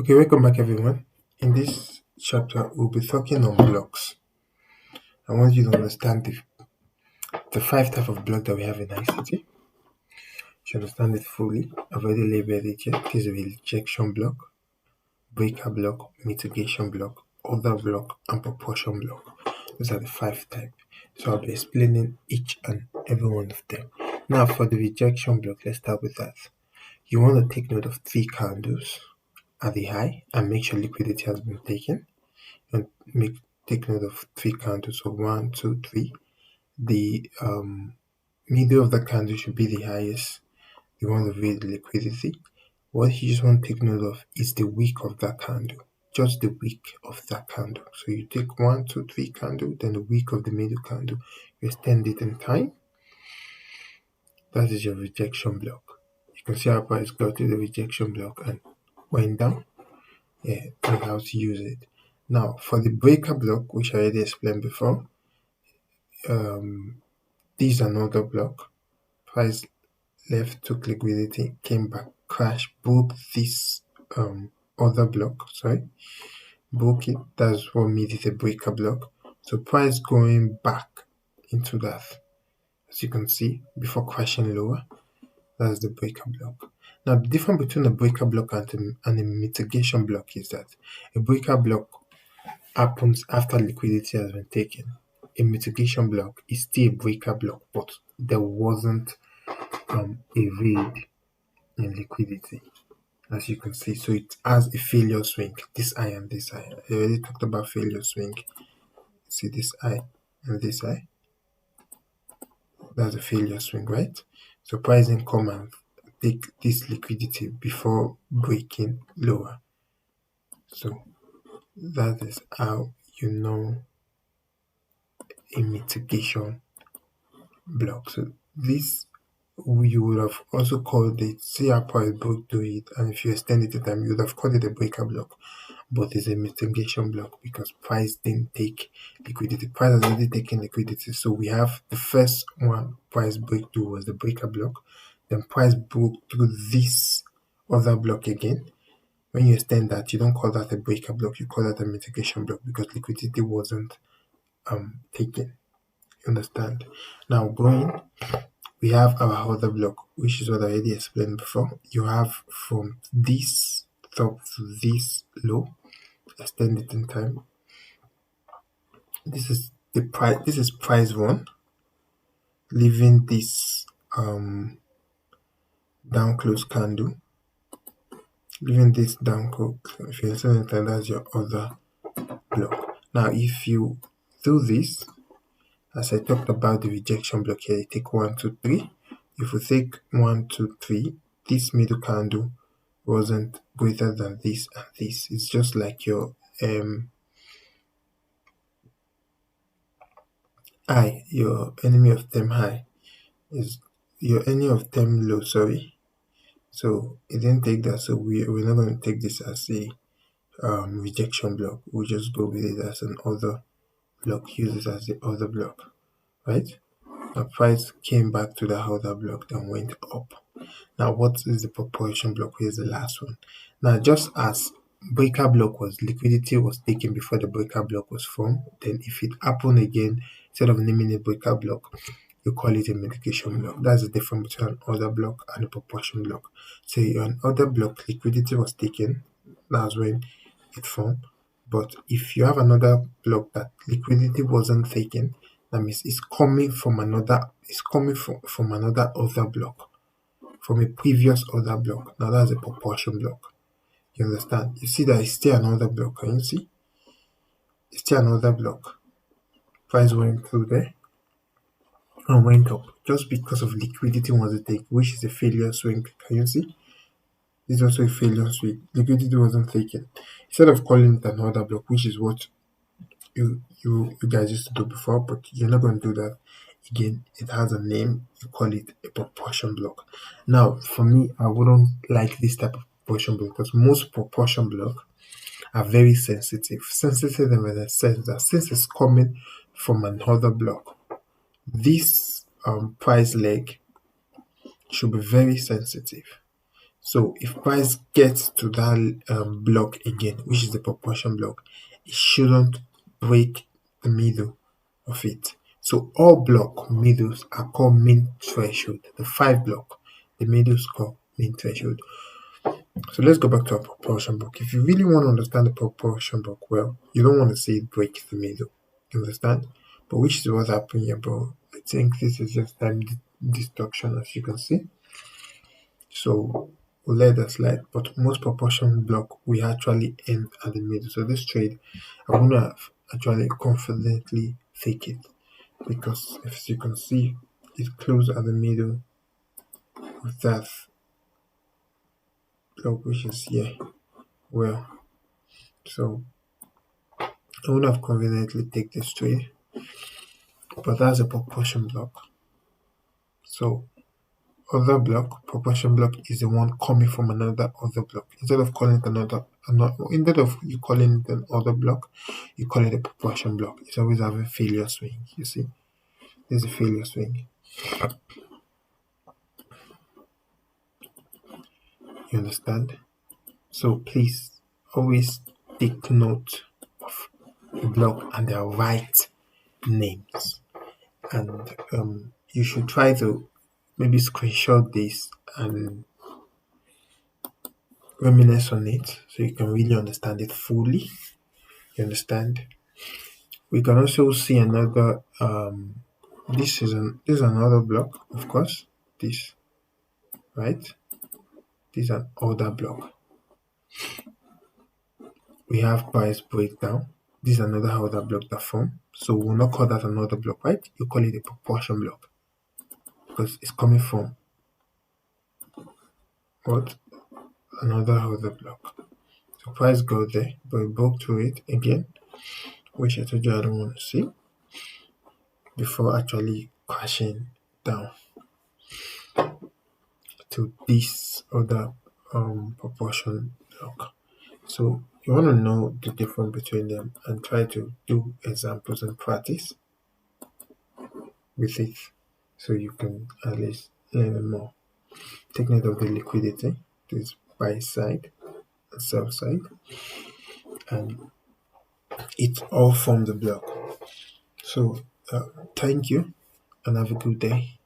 Okay, welcome back everyone. In this chapter, we'll be talking on blocks. I want you to understand the five type of block that we have in I.C.T. You should understand it fully. I've already labeled it here. This is a rejection block, breaker block, mitigation block, other block, and proportion block. Those are the five types. So I'll be explaining each and every one of them. Now for the rejection block, let's start with that. You want to take note of three candles at the high and make sure liquidity has been taken. And take note of three candles. So one, two, three. The middle of the candle should be the highest. You want to read the liquidity. What you just want to take note of is the wick of that candle. Just the wick of that candle. So you take one, two, three candle, then the wick of the middle candle. You extend it in time. That is your rejection block. You can see how price got to the rejection block and went down. Yeah, and how to use it. Now for the breaker block, which I already explained before, this is another block. Price left, took liquidity, came back, crashed, broke this other block. Broke it. That's what made it a breaker block. So price going back into that, as you can see, before crashing lower. That's the breaker block. Now, the difference between a breaker block and a mitigation block is that a breaker block happens after liquidity has been taken. A mitigation block is still a breaker block, but there wasn't a read in liquidity, as you can see. So it has a failure swing, this eye and this eye. I already talked about failure swing. See this eye and this eye? That's a failure swing, right? So pricing come and take this liquidity before breaking lower. So that is how you know a mitigation block. So this you would have also called it, see how price broke to it, and if you extend it to time, you would have called it a breaker block, but it's a mitigation block because price didn't take liquidity. Price has already taken liquidity. So we have the first one, price breakthrough was the breaker block, then price broke through this other block again. When you extend that, you don't call that a breaker block, you call that a mitigation block because liquidity wasn't taken. You understand? Now we have our other block, which is what I already explained before. You have from this top to this low, extend it in time. This is the price. This is price one, leaving this down close candle, leaving this down close. If you extend it, that's your other block. Now, if you do this, as I talked about the rejection block here, you take 1, 2, 3. If we take 1, 2, 3, this middle candle wasn't greater than this and this. It's just like your high, your enemy of term high is your enemy of term low, sorry. So it didn't take that, so we're not going to take this as a rejection block. We'll just go with it as an other block, use it as the other block, right? The price came back to the other block, then went up. Now, what is the proportion block? Here's the last one. Now, just as breaker block was liquidity was taken before the breaker block was formed, then if it happened again, instead of naming a breaker block, you call it a mitigation block. That's the difference between an order block and a proportion block. So an order block, liquidity was taken, that's when it formed. But if you have another block that liquidity wasn't taken, that means it's coming from another other block, from a previous order block. Now that's a proportion block. You understand? You see that it's still another block. Can you see? It's still another block. Price went through there and went up just because of liquidity was at take, which is a failure swing. Can you see? This is also a failure swing. Liquidity wasn't taken. Instead of calling it another block, which is what you guys used to do before, but you're not going to do that again. It has a name. You call it a proportion block. Now, for me, I wouldn't like this type of proportion block because most proportion block are very sensitive. Sensitive in the sense that since it's coming from another block, this price leg should be very sensitive. So if price gets to that block again, which is the proportion block, it shouldn't break the middle of it. So all block middles are called mean threshold. The 5 block, the middles called mean threshold. So let's go back to our proportion block. If you really want to understand the proportion block well, you don't want to see it break the middle. You understand? But which is what's happening here, bro. I think this is just time destruction, as you can see. So we'll let that slide. But most proportion block we actually end at the middle. So this trade, I'm gonna actually confidently take it because as you can see, it closed at the middle of that block, which is here. Well, so I would have conveniently take this trade, but that's a proportion block. So other block, proportion block is the one coming from another other block. Instead of calling it instead of you calling it an other block, you call it a proportion block. It's always having failure swing. You see, there's a failure swing. You understand? So please always take note of the block and their right names, and you should try to maybe screenshot this and reminisce on it so you can really understand it fully. You understand? We can also see another this is another block, of course. This, right? This is an order block. We have price breakdown. This is another order block that form. So we'll not call that another block, right? You call it a proportion block because it's coming from what? Another order block. So price go there, but we broke through it again, which I told you I don't want to see before actually crashing down to this other proportion block. So you want to know the difference between them and try to do examples and practice with it so you can at least learn more. Take note of the liquidity, this buy side and sell side, and it all forms the block. So thank you and have a good day.